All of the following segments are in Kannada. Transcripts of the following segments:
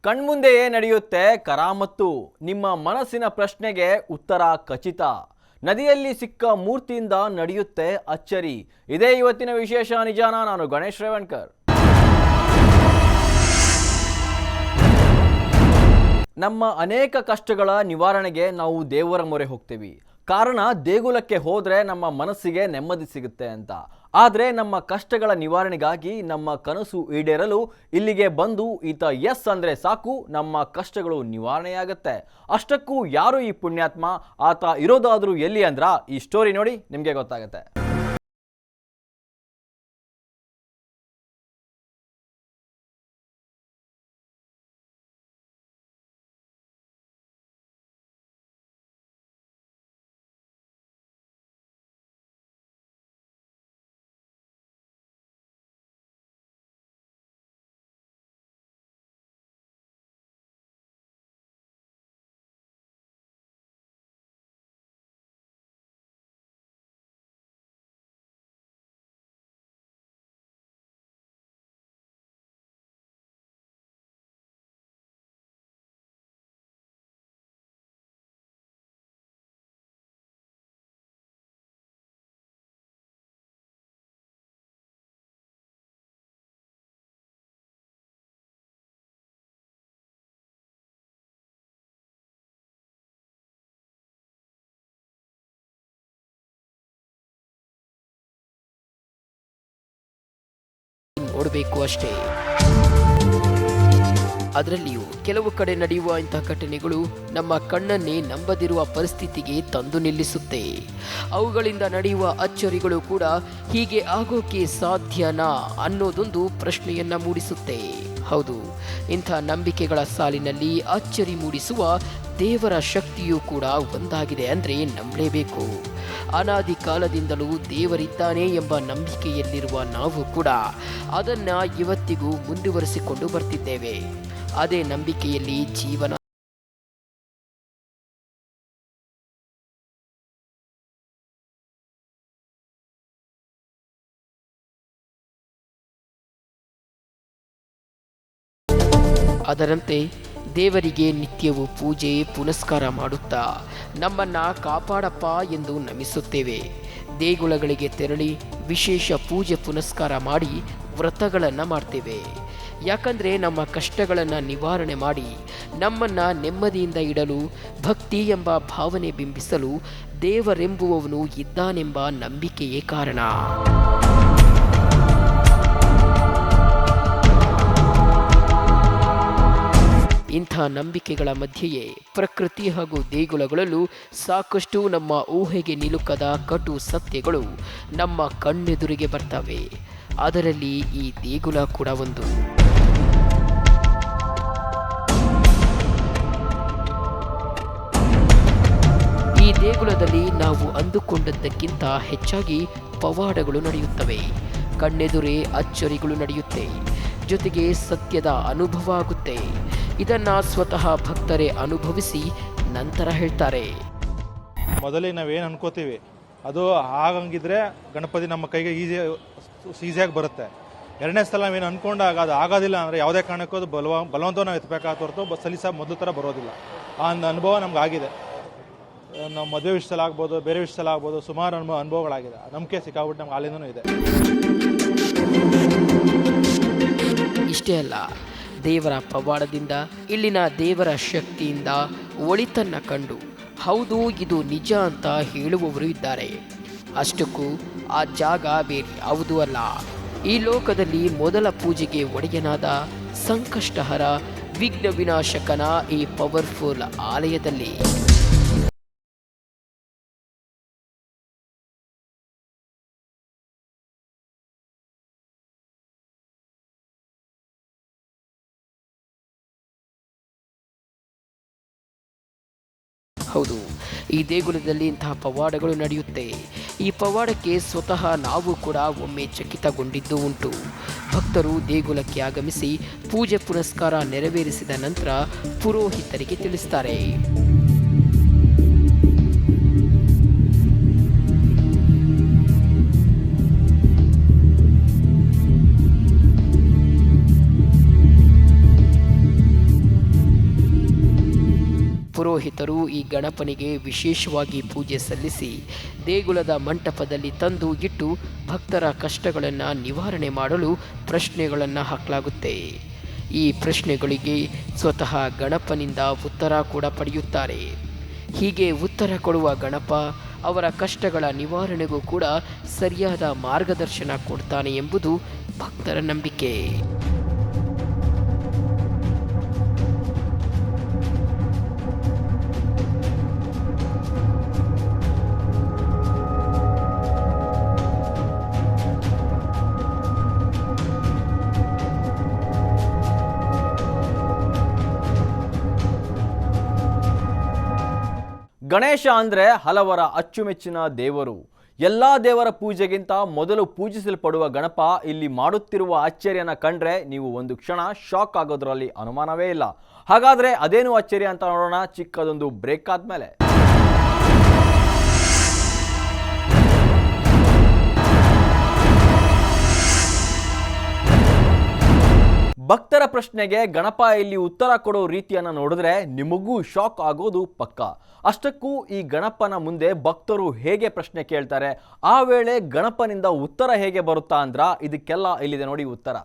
ಕಣ್ಮುಂದೆಯೇ ನಡೆಯುತ್ತೆ ಕರಾಮತ್ತು. ನಿಮ್ಮ ಮನಸ್ಸಿನ ಪ್ರಶ್ನೆಗೆ ಉತ್ತರ ಖಚಿತ. ನದಿಯಲ್ಲಿ ಸಿಕ್ಕ ಮೂರ್ತಿಯಿಂದ ನಡೆಯುತ್ತೆ ಅಚ್ಚರಿ. ಇದೇ ಇವತ್ತಿನ ವಿಶೇಷ ನಿಜಾನ. ನಾನು ಗಣೇಶ್ ರೇವಣ್ಕರ್. ನಮ್ಮ ಅನೇಕ ಕಷ್ಟಗಳ ನಿವಾರಣೆಗೆ ನಾವು ದೇವರ ಮೊರೆ ಹೋಗ್ತೀವಿ. ಕಾರಣ ದೇಗುಲಕ್ಕೆ ಹೋದರೆ ನಮ್ಮ ಮನಸ್ಸಿಗೆ ನೆಮ್ಮದಿ ಸಿಗುತ್ತೆ ಅಂತ. ಆದರೆ ನಮ್ಮ ಕಷ್ಟಗಳ ನಿವಾರಣೆಗಾಗಿ, ನಮ್ಮ ಕನಸು ಈಡೇರಲು ಇಲ್ಲಿಗೆ ಬಂದು ಈತ ಎಸ್ ಅಂದರೆ ಸಾಕು, ನಮ್ಮ ಕಷ್ಟಗಳು ನಿವಾರಣೆಯಾಗುತ್ತೆ. ಅಷ್ಟಕ್ಕೂ ಯಾರು ಈ ಪುಣ್ಯಾತ್ಮ? ಆತ ಇರೋದಾದರೂ ಎಲ್ಲಿ ಅಂದ್ರ ಈ ಸ್ಟೋರಿ ನೋಡಿ ನಿಮಗೆ ಗೊತ್ತಾಗುತ್ತೆ. ನೋಡಬೇಕು ಅಷ್ಟೇ. ಅದರಲ್ಲಿಯೂ ಕೆಲವು ಕಡೆ ನಡೆಯುವ ಇಂತಹ ಘಟನೆಗಳು ನಮ್ಮ ಕಣ್ಣನ್ನೇ ನಂಬದಿರುವ ಪರಿಸ್ಥಿತಿಗೆ ತಂದು ನಿಲ್ಲಿಸುತ್ತೆ. ಅವುಗಳಿಂದ ನಡೆಯುವ ಅಚ್ಚರಿಗಳು ಕೂಡ ಹೀಗೆ ಆಗೋಕೆ ಸಾಧ್ಯನಾ ಅನ್ನೋದೊಂದು ಪ್ರಶ್ನೆಯನ್ನ ಮೂಡಿಸುತ್ತೆ. ಹೌದು, ಇಂಥ ನಂಬಿಕೆಗಳ ಸಾಲಿನಲ್ಲಿ ಅಚ್ಚರಿ ಮೂಡಿಸುವ ದೇವರ ಶಕ್ತಿಯೂ ಕೂಡ ಒಂದಾಗಿದೆ ಅಂದರೆ ನಂಬಲೇಬೇಕು. ಅನಾದಿ ಕಾಲದಿಂದಲೂ ದೇವರಿದ್ದಾನೆ ಎಂಬ ನಂಬಿಕೆಯಲ್ಲಿರುವ ನಾವು ಕೂಡ ಅದನ್ನು ಇವತ್ತಿಗೂ ಮುಂದುವರಿಸಿಕೊಂಡು ಬರ್ತಿದ್ದೇವೆ. ಅದೇ ನಂಬಿಕೆಯಲ್ಲಿ ಜೀವನ. ಅದರಂತೆ ದೇವರಿಗೆ ನಿತ್ಯವೂ ಪೂಜೆ ಪುನಸ್ಕಾರ ಮಾಡುತ್ತಾ ನಮ್ಮನ್ನು ಕಾಪಾಡಪ್ಪ ಎಂದು ನಮಿಸುತ್ತೇವೆ. ದೇಗುಲಗಳಿಗೆ ತೆರಳಿ ವಿಶೇಷ ಪೂಜೆ ಪುನಸ್ಕಾರ ಮಾಡಿ ವ್ರತಗಳನ್ನು ಮಾಡ್ತೇವೆ. ಯಾಕಂದರೆ ನಮ್ಮ ಕಷ್ಟಗಳನ್ನು ನಿವಾರಣೆ ಮಾಡಿ ನಮ್ಮನ್ನು ನೆಮ್ಮದಿಯಿಂದ ಇಡಲು, ಭಕ್ತಿ ಎಂಬ ಭಾವನೆ ಬಿಂಬಿಸಲು ದೇವರೆಂಬುವವನು ಇದ್ದಾನೆಂಬ ನಂಬಿಕೆಯೇ ಕಾರಣ. ಇಂಥ ನಂಬಿಕೆಗಳ ಮಧ್ಯೆಯೇ ಪ್ರಕೃತಿ ಹಾಗೂ ದೇಗುಲಗಳಲ್ಲೂ ಸಾಕಷ್ಟು ನಮ್ಮ ಊಹೆಗೆ ನಿಲುಕದ ಕಟು ಸತ್ಯಗಳು ನಮ್ಮ ಕಣ್ಣೆದುರಿಗೆ ಬರ್ತವೆ. ಅದರಲ್ಲಿ ಈ ದೇಗುಲ ಕೂಡ ಒಂದು. ಈ ದೇಗುಲದಲ್ಲಿ ನಾವು ಅಂದುಕೊಂಡದ್ದಕ್ಕಿಂತ ಹೆಚ್ಚಾಗಿ ಪವಾಡಗಳು ನಡೆಯುತ್ತವೆ. ಕಣ್ಣೆದುರೇ ಅಚ್ಚರಿಗಳು ನಡೆಯುತ್ತೆ. ಜೊತೆಗೆ ಸತ್ಯದ ಅನುಭವ ಆಗುತ್ತೆ. ಇದನ್ನ ಸ್ವತಃ ಭಕ್ತರೇ ಅನುಭವಿಸಿ ನಂತರ ಹೇಳ್ತಾರೆ. ಮೊದಲೇ ನಾವೇನು ಅನ್ಕೋತೀವಿ ಅದು ಆಗಂಗಿದ್ರೆ ಗಣಪತಿ ನಮ್ಮ ಕೈಗೆ ಈಸಿಯಾಗಿ ಬರುತ್ತೆ. ಎರಡನೇ ಸಲ ನಾವೇನು ಅನ್ಕೊಂಡಾಗ ಅದು ಆಗೋದಿಲ್ಲ ಅಂದರೆ ಯಾವುದೇ ಕಾರಣಕ್ಕೂ ಅದು ಬಲವಂತವ ನಾವು ಎತ್ತಬೇಕಾದ ಹೊರತು ಸಲೀಸ ಮೊದಲು ಥರ ಬರೋದಿಲ್ಲ. ಆ ಒಂದು ಅನುಭವ ನಮ್ಗೆ ಆಗಿದೆ. ನಾವು ಮದುವೆ ವಿಷಯದಲ್ಲಿ ಆಗ್ಬೋದು, ಬೇರೆ ವಿಷಯದಲ್ಲಿ ಆಗ್ಬೋದು, ಸುಮಾರು ಅನುಭವಗಳಾಗಿದೆ. ನಂಬಿಕೆ ಸಿಕ್ಕಾಬಿಟ್ಟು ನಮ್ಗೆ ಅಲ್ಲಿಂದನೂ ಇದೆ. ಇಷ್ಟೇ ಅಲ್ಲ, ದೇವರ ಪವಾಡದಿಂದ, ಇಲ್ಲಿನ ದೇವರ ಶಕ್ತಿಯಿಂದ ಒಳಿತನ್ನ ಕಂಡು ಹೌದು ಇದು ನಿಜ ಅಂತ ಹೇಳುವವರು ಇದ್ದಾರೆ. ಅಷ್ಟಕ್ಕೂ ಆ ಜಾಗ ಬೇರೆ ಯಾವುದೂ ಅಲ್ಲ, ಈ ಲೋಕದಲ್ಲಿ ಮೊದಲ ಪೂಜೆಗೆ ಒಡೆಯನಾದ ಸಂಕಷ್ಟಹರ ವಿಘ್ನ ವಿನಾಶಕನ ಈ ಪವರ್ಫುಲ್ ಆಲಯದಲ್ಲಿ. ಹೌದು, ಈ ದೇಗುಲದಲ್ಲಿ ಇಂತಹ ಪವಾಡಗಳು ನಡೆಯುತ್ತೆ. ಈ ಪವಾಡಕ್ಕೆ ಸ್ವತಃ ನಾವು ಕೂಡ ಒಮ್ಮೆ ಚಕಿತಗೊಂಡಿದ್ದು ಉಂಟು. ಭಕ್ತರು ದೇಗುಲಕ್ಕೆ ಆಗಮಿಸಿ ಪೂಜೆ ಪುನಸ್ಕಾರ ನೆರವೇರಿಸಿದ ನಂತರ ಪುರೋಹಿತರಿಗೆ ತಿಳಿಸ್ತಾರೆ. ಪುರೋಹಿತರು ಈ ಗಣಪನಿಗೆ ವಿಶೇಷವಾಗಿ ಪೂಜೆ ಸಲ್ಲಿಸಿ ದೇಗುಲದ ಮಂಟಪದಲ್ಲಿ ತಂದು ಇಟ್ಟು ಭಕ್ತರ ಕಷ್ಟಗಳನ್ನು ನಿವಾರಣೆ ಮಾಡಲು ಪ್ರಶ್ನೆಗಳನ್ನು ಹಾಕಲಾಗುತ್ತೆ. ಈ ಪ್ರಶ್ನೆಗಳಿಗೆ ಸ್ವತಃ ಗಣಪನಿಂದ ಉತ್ತರ ಕೂಡ ಪಡೆಯುತ್ತಾರೆ. ಹೀಗೆ ಉತ್ತರ ಕೊಡುವ ಗಣಪ ಅವರ ಕಷ್ಟಗಳ ನಿವಾರಣೆಗೂ ಕೂಡ ಸರಿಯಾದ ಮಾರ್ಗದರ್ಶನ ಕೊಡ್ತಾನೆ ಎಂಬುದು ಭಕ್ತರ ನಂಬಿಕೆ. ಗಣೇಶ ಅಂದರೆ ಹಲವರ ಅಚ್ಚುಮೆಚ್ಚಿನ ದೇವರು. ಎಲ್ಲ ದೇವರ ಪೂಜೆಗಿಂತ ಮೊದಲು ಪೂಜಿಸಲ್ಪಡುವ ಗಣಪ ಇಲ್ಲಿ ಮಾಡುತ್ತಿರುವ ಅಚ್ಚರಿಯನ್ನು ಕಂಡ್ರೆ ನೀವು ಒಂದು ಕ್ಷಣ ಶಾಕ್ ಆಗೋದ್ರಲ್ಲಿ ಅನುಮಾನವೇ ಇಲ್ಲ. ಹಾಗಾದರೆ ಅದೇನು ಅಚ್ಚರಿ ಅಂತ ನೋಡೋಣ ಚಿಕ್ಕದೊಂದು ಬ್ರೇಕ್ ಆದಮೇಲೆ. ಭಕ್ತರ ಪ್ರಶ್ನೆಗೆ ಗಣಪ ಇಲ್ಲಿ ಉತ್ತರ ಕೊಡೋ ರೀತಿಯನ್ನು ನೋಡಿದ್ರೆ ನಿಮಗೂ ಶಾಕ್ ಆಗೋದು ಪಕ್ಕ. ಅಷ್ಟಕ್ಕೂ ಈ ಗಣಪನ ಮುಂದೆ ಭಕ್ತರು ಹೇಗೆ ಪ್ರಶ್ನೆ ಕೇಳ್ತಾರೆ, ಆ ವೇಳೆ ಗಣಪನಿಂದ ಉತ್ತರ ಹೇಗೆ ಬರುತ್ತಾ ಅಂದ್ರ ಇದಕ್ಕೆಲ್ಲ ಇಲ್ಲಿದೆ ನೋಡಿ ಉತ್ತರ.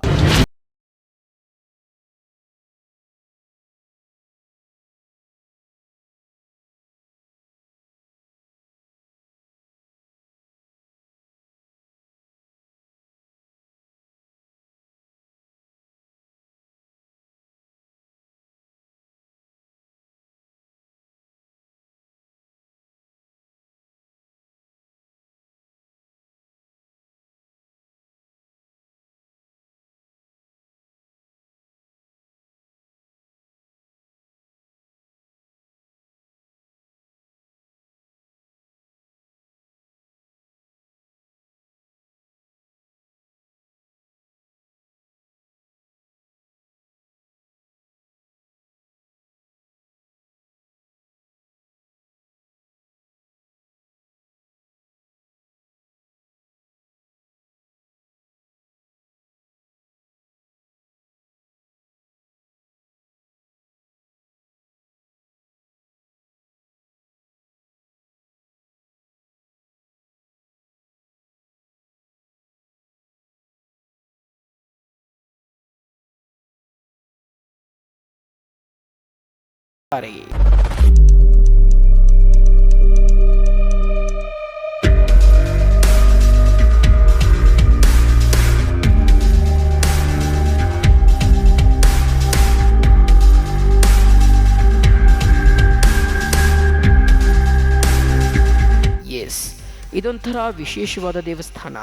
ಇದೊಂಥರ ವಿಶೇಷವಾದ ದೇವಸ್ಥಾನ.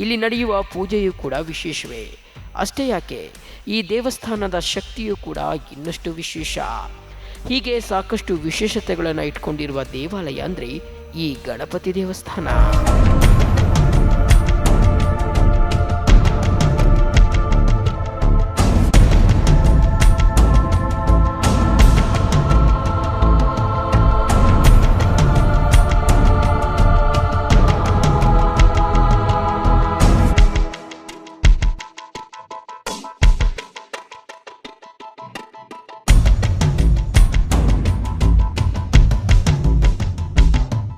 ಇಲ್ಲಿ ನಡೆಯುವ ಪೂಜೆಯೂ ಕೂಡ ವಿಶೇಷವೇ. ಅಷ್ಟೇ ಯಾಕೆ, ಈ ದೇವಸ್ಥಾನದ ಶಕ್ತಿಯೂ ಕೂಡ ಇನ್ನಷ್ಟು ವಿಶೇಷ. ಹೀಗೆ ಸಾಕಷ್ಟು ವಿಶೇಷತೆಗಳನ್ನು ಇಟ್ಕೊಂಡಿರುವ ದೇವಾಲಯ ಅಂದರೆ ಈ ಗಣಪತಿ ದೇವಸ್ಥಾನ.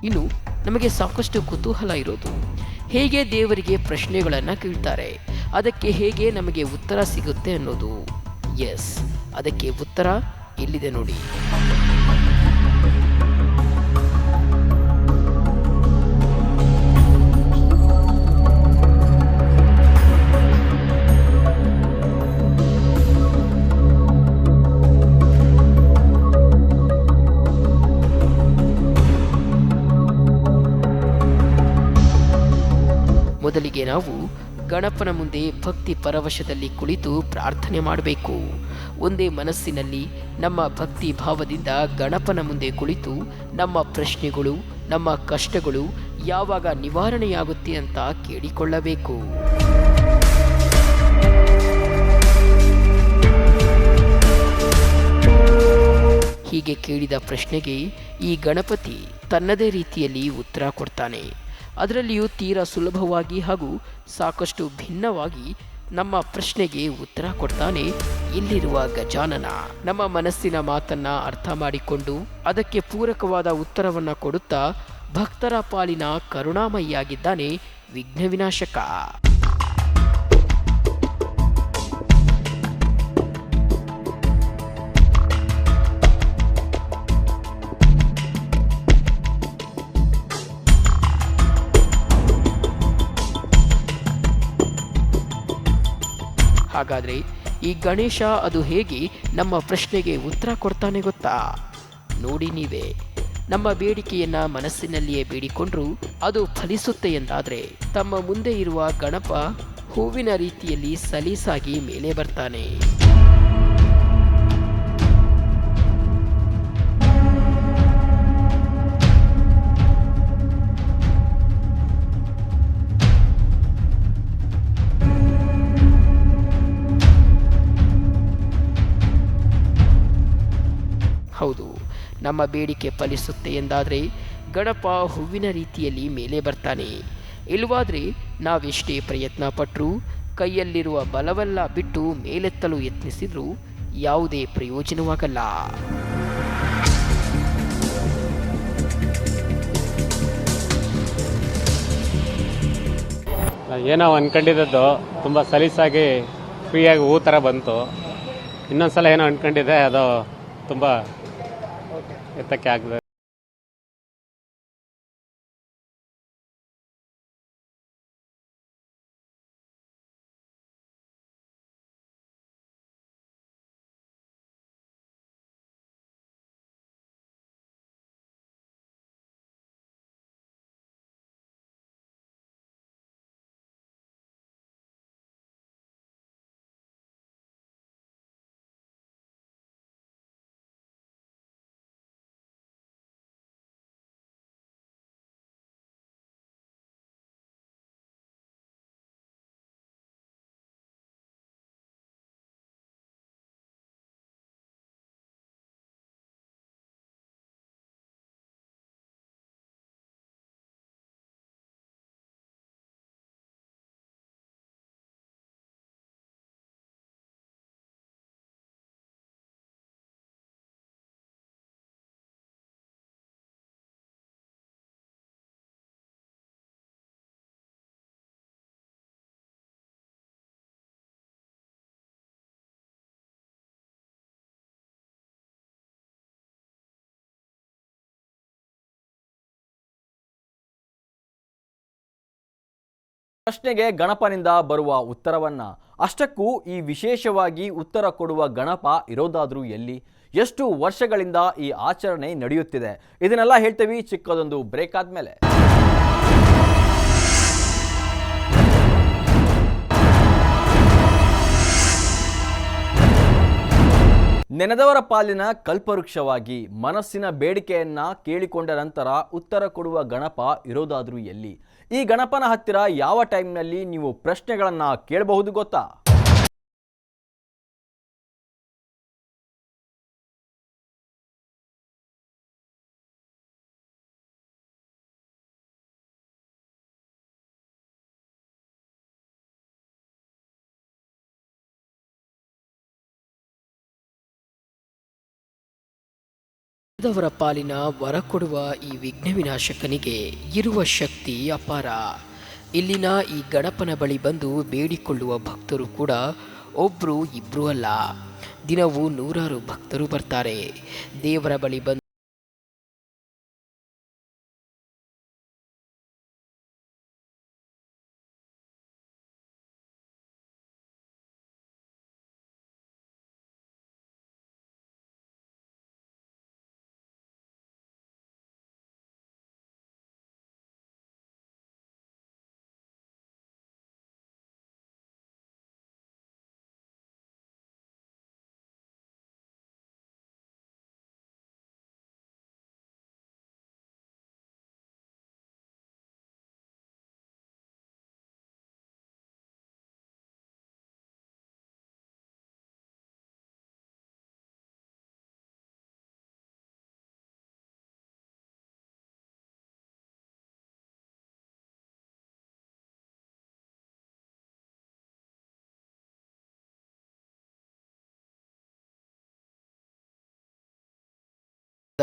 ಇನ್ನು ನಮಗೆ ಸಾಕಷ್ಟು ಕುತೂಹಲ ಇರೋದು, ಹೇಗೆ ದೇವರಿಗೆ ಪ್ರಶ್ನೆಗಳನ್ನು ಕೇಳ್ತಾರೆ, ಅದಕ್ಕೆ ಹೇಗೆ ನಮಗೆ ಉತ್ತರ ಸಿಗುತ್ತೆ ಅನ್ನೋದು. ಎಸ್, ಅದಕ್ಕೆ ಉತ್ತರ ಇಲ್ಲಿದೆ ನೋಡಿ. ಮೊದಲಿಗೆ ನಾವು ಗಣಪನ ಮುಂದೆ ಭಕ್ತಿ ಪರವಶದಲ್ಲಿ ಕುಳಿತು ಪ್ರಾರ್ಥನೆ ಮಾಡಬೇಕು. ಒಂದೇ ಮನಸ್ಸಿನಲ್ಲಿ ನಮ್ಮ ಭಕ್ತಿ ಭಾವದಿಂದ ಗಣಪನ ಮುಂದೆ ಕುಳಿತು ನಮ್ಮ ಪ್ರಶ್ನೆಗಳು, ನಮ್ಮ ಕಷ್ಟಗಳು ಯಾವಾಗ ನಿವಾರಣೆಯಾಗುತ್ತೆ ಅಂತ ಕೇಳಿಕೊಳ್ಳಬೇಕು. ಹೀಗೆ ಕೇಳಿದ ಪ್ರಶ್ನೆಗೆ ಈ ಗಣಪತಿ ತನ್ನದೇ ರೀತಿಯಲ್ಲಿ ಉತ್ತರ ಕೊಡ್ತಾನೆ. ಅದರಲ್ಲಿಯೂ ತೀರಾ ಸುಲಭವಾಗಿ ಹಾಗೂ ಸಾಕಷ್ಟು ಭಿನ್ನವಾಗಿ ನಮ್ಮ ಪ್ರಶ್ನೆಗೆ ಉತ್ತರ ಕೊಡ್ತಾನೆ ಇಲ್ಲಿರುವ ಗಜಾನನ. ನಮ್ಮ ಮನಸ್ಸಿನ ಮಾತನ್ನ ಅರ್ಥ ಮಾಡಿಕೊಂಡು ಅದಕ್ಕೆ ಪೂರಕವಾದ ಉತ್ತರವನ್ನ ಕೊಡುತ್ತಾ ಭಕ್ತರ ಪಾಲಿನ ಕರುಣಾಮಯಿಯಾಗಿದ್ದಾನೆ ವಿಘ್ನ ವಿನಾಶಕ. ಹಾಗಾದರೆ ಈ ಗಣೇಶ ಅದು ಹೇಗೆ ನಮ್ಮ ಪ್ರಶ್ನೆಗೆ ಉತ್ತರ ಕೊಡ್ತಾನೆ ಗೊತ್ತಾ? ನೋಡಿ ನೀವೇ. ನಮ್ಮ ಬೇಡಿಕೆಯನ್ನ ಮನಸ್ಸಿನಲ್ಲಿಯೇ ಬೇಡಿಕೊಂಡ್ರೂ ಅದು ಫಲಿಸುತ್ತೆ ಎಂದಾದರೆ ತಮ್ಮ ಮುಂದೆ ಇರುವ ಗಣಪ ಹೂವಿನ ರೀತಿಯಲ್ಲಿ ಸಲೀಸಾಗಿ ಮೇಲೆ ಬರ್ತಾನೆ. ಹೌದು, ನಮ್ಮ ಬೇಡಿಕೆ ಫಲಿಸುತ್ತೆ ಎಂದಾದರೆ ಗಣಪ ಹೂವಿನ ರೀತಿಯಲ್ಲಿ ಮೇಲೆ ಬರ್ತಾನೆ. ಇಲ್ಲವಾದರೆ ನಾವೆಷ್ಟೇ ಪ್ರಯತ್ನ ಪಟ್ಟರೂ ಕೈಯಲ್ಲಿರುವ ಬಲವೆಲ್ಲ ಬಿಟ್ಟು ಮೇಲೆತ್ತಲು ಯತ್ನಿಸಿದ್ರೂ ಯಾವುದೇ ಪ್ರಯೋಜನವಾಗಲ್ಲ. ಏನೋ ಅಂದ್ಕೊಂಡಿದ್ದು ತುಂಬ ಸಲೀಸಾಗಿ ಫ್ರೀಯಾಗಿ ಹೂ ಥರ ಬಂತು. ಇನ್ನೊಂದ್ಸಲ ಏನೋ ಅಂದ್ಕೊಂಡಿದ್ದೆ ಅದು ತುಂಬ ಎತ್ತಕ್ಕೆ ಆಗ್ತದೆ. ಪ್ರಶ್ನೆಗೆ ಗಣಪನಿಂದ ಬರುವ ಉತ್ತರವನ್ನ ಅಷ್ಟಕ್ಕೂ ಈ ವಿಶೇಷವಾಗಿ ಉತ್ತರ ಕೊಡುವ ಗಣಪ ಇರೋದಾದ್ರೂ ಎಲ್ಲಿ? ಎಷ್ಟು ವರ್ಷಗಳಿಂದ ಈ ಆಚರಣೆ ನಡೆಯುತ್ತಿದೆ? ಇದನ್ನೆಲ್ಲ ಹೇಳ್ತೀವಿ ಚಿಕ್ಕದೊಂದು ಬ್ರೇಕ್ ಆದ್ಮೇಲೆ. ನೆನೆದವರ ಪಾಲಿನ ಕಲ್ಪವೃಕ್ಷವಾಗಿ ಮನಸ್ಸಿನ ಬೇಡಿಕೆಯನ್ನ ಕೇಳಿಕೊಂಡ ನಂತರ ಉತ್ತರ ಕೊಡುವ ಗಣಪ ಇರೋದಾದ್ರೂ ಎಲ್ಲಿ? ಈ ಗಣಪನ ಹತ್ತಿರ ಯಾವ ಟೈಮ್ನಲ್ಲಿ ನೀವು ಪ್ರಶ್ನೆಗಳನ್ನ ಕೇಳಬಹುದು ಗೊತ್ತಾ? ದವರ ಪಾಲಿನ ವರ ಕೊಡುವ ಈ ವಿಘ್ನ ವಿನಾಶಕನಿಗೆ ಇರುವ ಶಕ್ತಿ ಅಪಾರ. ಇಲ್ಲಿನ ಈ ಗಣಪನ ಬಳಿ ಬಂದು ಬೇಡಿಕೊಳ್ಳುವ ಭಕ್ತರು ಕೂಡ ಒಬ್ರು ಇಬ್ರು ಅಲ್ಲ, ದಿನವೂ ನೂರಾರು ಭಕ್ತರು ಬರ್ತಾರೆ. ದೇವರ ಬಳಿ ಬಂದು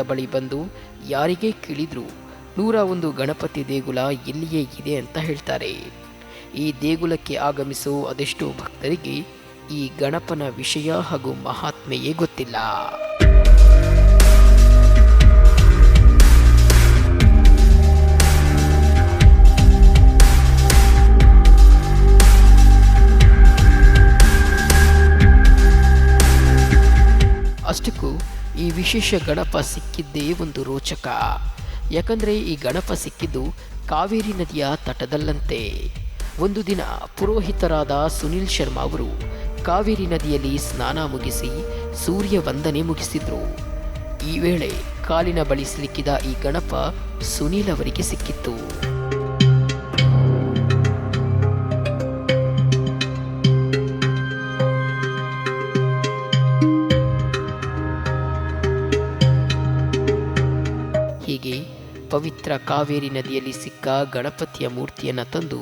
ಬಳಿ ಬಂದು ಯಾರಿಗೇ ಕೇಳಿದ್ರು 101 ಗಣಪತಿ ದೇಗುಲ ಇಲ್ಲಿಯೇ ಇದೆ ಅಂತ ಹೇಳ್ತಾರೆ. ಈ ದೇಗುಲಕ್ಕೆ ಆಗಮಿಸೋ ಅದೆಷ್ಟೋ ಭಕ್ತರಿಗೆ ಈ ಗಣಪನ ವಿಷಯ ಹಾಗೂ ಮಹಾತ್ಮೆಯೇ ಗೊತ್ತಿಲ್ಲ. ಅಷ್ಟಕ್ಕೂ ಈ ವಿಶೇಷ ಗಣಪ ಸಿಕ್ಕಿದ್ದೇ ಒಂದು ರೋಚಕ. ಯಾಕಂದರೆ ಈ ಗಣಪ ಸಿಕ್ಕಿದ್ದು ಕಾವೇರಿ ನದಿಯ ತಟದಲ್ಲಂತೆ. ಒಂದು ದಿನ ಪುರೋಹಿತರಾದ ಸುನಿಲ್ ಶರ್ಮಾ ಅವರು ಕಾವೇರಿ ನದಿಯಲ್ಲಿ ಸ್ನಾನ ಮುಗಿಸಿ ಸೂರ್ಯ ವಂದನೆ ಮುಗಿಸಿದ್ರು. ಈ ವೇಳೆ ಕಾಲಿನ ಬಳಿ ಸಿಲುಕಿದ ಈ ಗಣಪ ಸುನಿಲ್ ಅವರಿಗೆ ಸಿಕ್ಕಿತ್ತು. ಹೀಗೆ ಪವಿತ್ರ ಕಾವೇರಿ ನದಿಯಲ್ಲಿ ಸಿಕ್ಕ ಗಣಪತಿಯ ಮೂರ್ತಿಯನ್ನು ತಂದು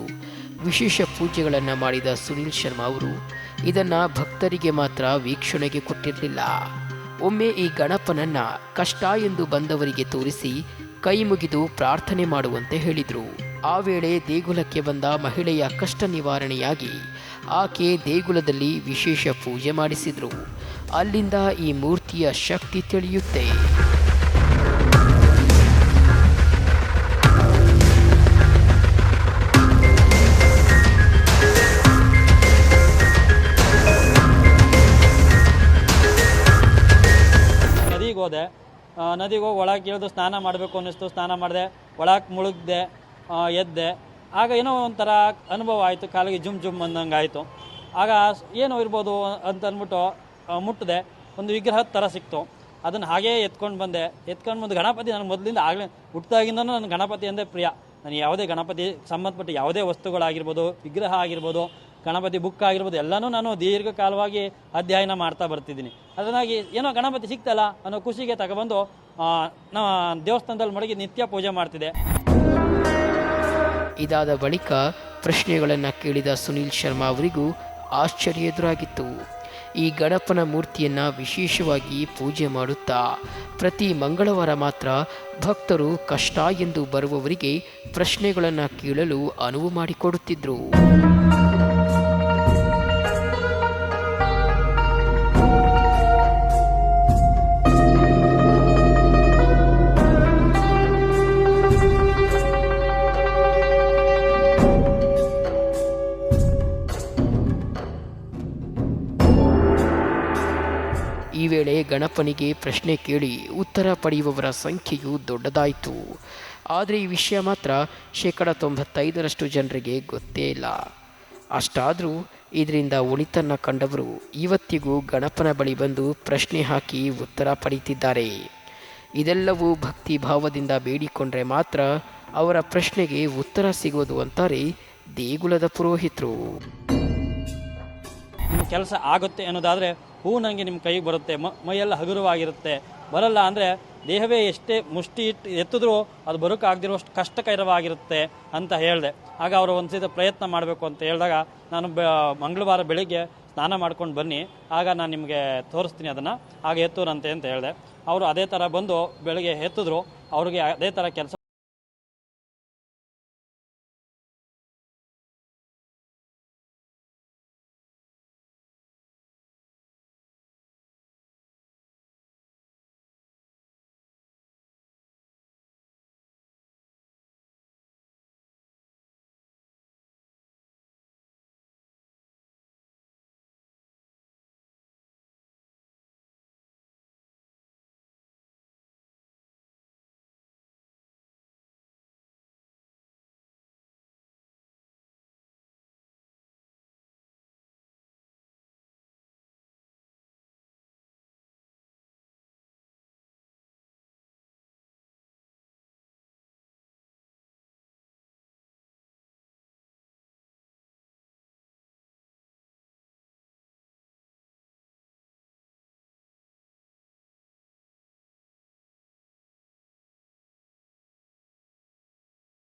ವಿಶೇಷ ಪೂಜೆಗಳನ್ನು ಮಾಡಿದ ಸುನಿಲ್ ಶರ್ಮಾ ಅವರು ಇದನ್ನು ಭಕ್ತರಿಗೆ ಮಾತ್ರ ವೀಕ್ಷಣೆಗೆ ಕೊಟ್ಟಿರಲಿಲ್ಲ. ಒಮ್ಮೆ ಈ ಗಣಪನನ್ನ ಕಷ್ಟ ಎಂದು ಬಂದವರಿಗೆ ತೋರಿಸಿ ಕೈ ಮುಗಿದು ಪ್ರಾರ್ಥನೆ ಮಾಡುವಂತೆ ಹೇಳಿದರು. ಆ ವೇಳೆ ದೇಗುಲಕ್ಕೆ ಬಂದ ಮಹಿಳೆಯ ಕಷ್ಟ ನಿವಾರಣೆಯಾಗಿ ಆಕೆ ದೇಗುಲದಲ್ಲಿ ವಿಶೇಷ ಪೂಜೆ ಮಾಡಿಸಿದ್ರು. ಅಲ್ಲಿಂದ ಈ ಮೂರ್ತಿಯ ಶಕ್ತಿ ತಿಳಿಯುತ್ತೆ. ಹೋದೆ, ನದಿಗೆ ಹೋಗಿ ಒಳಗೆ ಇಳಿದು ಸ್ನಾನ ಮಾಡಬೇಕು ಅನ್ನಿಸ್ತು. ಸ್ನಾನ ಮಾಡಿದೆ, ಒಳಗೆ ಮುಳುಗ್ದೆ, ಎದ್ದೆ. ಆಗ ಏನೋ ಒಂಥರ ಅನುಭವ ಆಯಿತು, ಕಾಲಿಗೆ ಜುಮ್ ಜುಮ್ ಅಂದಂಗೆ ಆಯಿತು. ಆಗ ಏನೋ ಇರ್ಬೋದು ಅಂತ ಅಂದ್ಬಿಟ್ಟು ಮುಟ್ಟಿದೆ. ಒಂದು ವಿಗ್ರಹದ ಥರ ಸಿಕ್ತು. ಅದನ್ನು ಹಾಗೇ ಎತ್ಕೊಂಡು ಬಂದು ಗಣಪತಿ ನನಗೆ ಮೊದಲಿಂದ ಆಗಲೇ ಹುಟ್ಟಿದಾಗಿಂದನೂ ನನ್ನ ಗಣಪತಿ ಅಂದರೆ ಪ್ರಿಯ. ನಾನು ಯಾವುದೇ ಗಣಪತಿ ಸಂಬಂಧಪಟ್ಟ ಯಾವುದೇ ವಸ್ತುಗಳಾಗಿರ್ಬೋದು, ವಿಗ್ರಹ ಆಗಿರ್ಬೋದು, ಗಣಪತಿ ಬುಕ್ ಆಗಿರ್ಬೋದು, ಎಲ್ಲನೂ ನಾನು ದೀರ್ಘಕಾಲವಾಗಿ ಅಧ್ಯಯನ ಮಾಡ್ತಾ ಬರ್ತಿದ್ದೀನಿ. ಅದನ್ನಾಗಿ ಏನೋ ಗಣಪತಿ ಸಿಕ್ತಲ್ಲ ಅನ್ನೋ ಖುಷಿಗೆ ತಗೊಬಂದು ನಾವು ದೇವಸ್ಥಾನದಲ್ಲಿ ಮಡಗಿ ನಿತ್ಯ ಪೂಜೆ ಮಾಡ್ತಿದ್ದೆ. ಇದಾದ ಬಳಿಕ ಪ್ರಶ್ನೆಗಳನ್ನು ಕೇಳಿದ ಸುನಿಲ್ ಶರ್ಮಾ ಅವರಿಗೂ ಆಶ್ಚರ್ಯ ಎದುರಾಗಿತ್ತು. ಈ ಗಣಪನ ಮೂರ್ತಿಯನ್ನು ವಿಶೇಷವಾಗಿ ಪೂಜೆ ಮಾಡುತ್ತಾ ಪ್ರತಿ ಮಂಗಳವಾರ ಮಾತ್ರ ಭಕ್ತರು ಕಷ್ಟ ಎಂದು ಬರುವವರಿಗೆ ಪ್ರಶ್ನೆಗಳನ್ನು ಕೇಳಲು ಅನುವು ಮಾಡಿಕೊಡುತ್ತಿದ್ದರು. ಈ ವೇಳೆ ಗಣಪನಿಗೆ ಪ್ರಶ್ನೆ ಕೇಳಿ ಉತ್ತರ ಪಡೆಯುವವರ ಸಂಖ್ಯೆಯು ದೊಡ್ಡದಾಯಿತು. ಆದರೆ ಈ ವಿಷಯ ಮಾತ್ರ 95% ಜನರಿಗೆ ಗೊತ್ತೇ ಇಲ್ಲ. ಅಷ್ಟಾದರೂ ಇದರಿಂದ ಒಳಿತನ್ನು ಕಂಡವರು ಇವತ್ತಿಗೂ ಗಣಪನ ಬಳಿ ಬಂದು ಪ್ರಶ್ನೆ ಹಾಕಿ ಉತ್ತರ ಪಡೆಯುತ್ತಿದ್ದಾರೆ. ಇದೆಲ್ಲವೂ ಭಕ್ತಿ ಭಾವದಿಂದ ಬೇಡಿಕೊಂಡ್ರೆ ಮಾತ್ರ ಅವರ ಪ್ರಶ್ನೆಗೆ ಉತ್ತರ ಸಿಗೋದು ಅಂತಾರೆ ದೇಗುಲದ ಪುರೋಹಿತರು. ನಿಮ್ಮ ಕೆಲಸ ಆಗುತ್ತೆ ಅನ್ನೋದಾದರೆ ಹೂ ನನಗೆ ನಿಮ್ಮ ಕೈಗೆ ಬರುತ್ತೆ, ಮೈಯೆಲ್ಲ ಹಗುರವಾಗಿರುತ್ತೆ. ಬರಲ್ಲ ಅಂದರೆ ದೇಹವೇ ಎಷ್ಟೇ ಮುಷ್ಟಿ ಇಟ್ಟು ಎತ್ತಿದ್ರೂ ಅದು ಬರೋಕ್ಕಾಗದಿರೋಷ್ಟು ಕಷ್ಟಕರವಾಗಿರುತ್ತೆ ಅಂತ ಹೇಳಿದೆ. ಆಗ ಅವರು ಒಂದು ಸೀದ ಪ್ರಯತ್ನ ಮಾಡಬೇಕು ಅಂತ ಹೇಳಿದಾಗ ನಾನು ಮಂಗಳವಾರ ಬೆಳಿಗ್ಗೆ ಸ್ನಾನ ಮಾಡ್ಕೊಂಡು ಬನ್ನಿ, ಆಗ ನಾನು ನಿಮಗೆ ತೋರಿಸ್ತೀನಿ ಅದನ್ನು, ಆಗ ಎತ್ತೂರಂತೆ ಅಂತ ಹೇಳಿದೆ. ಅವರು ಅದೇ ಥರ ಬಂದು ಬೆಳಗ್ಗೆ ಎತ್ತಿದ್ರು. ಅವ್ರಿಗೆ ಅದೇ ಥರ ಕೆಲಸ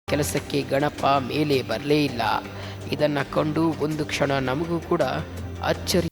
ಕೆಲಸಕ್ಕೆ ಗಣಪ ಮೇಲೆ ಬರಲೇ ಇಲ್ಲ. ಇದನ್ನು ಕಂಡು ಒಂದು ಕ್ಷಣ ನಮಗೂ ಕೂಡ ಅಚ್ಚರಿ.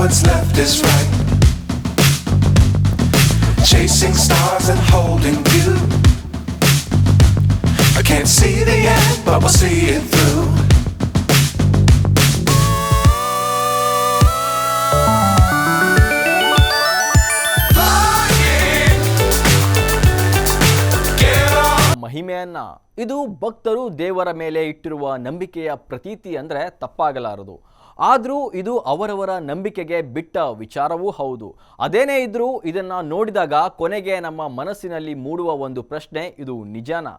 what's left is right. Chasing stars and holding you. I can't see the end, but we'll see it through. ಮಹಿಮೆಯನ್ನ ಇದು ಭಕ್ತರು ದೇವರ ಮೇಲೆ ಇಟ್ಟಿರುವ ನಂಬಿಕೆಯ ಪ್ರತೀತಿ ಅಂದರೆ ತಪ್ಪಾಗಲಾರದು. ಆದರೂ ಇದು ಅವರವರ ನಂಬಿಕೆಗೆ ಬಿಟ್ಟ ವಿಚಾರವೂ ಹೌದು. ಅದೇನೇ ಇದ್ರೂ ಇದನ್ನ ನೋಡಿದಾಗ ಕೊನೆಗೆ ನಮ್ಮ ಮನಸ್ಸಿನಲ್ಲಿ ಮೂಡುವ ಒಂದು ಪ್ರಶ್ನೆ, ಇದು ನಿಜನಾ?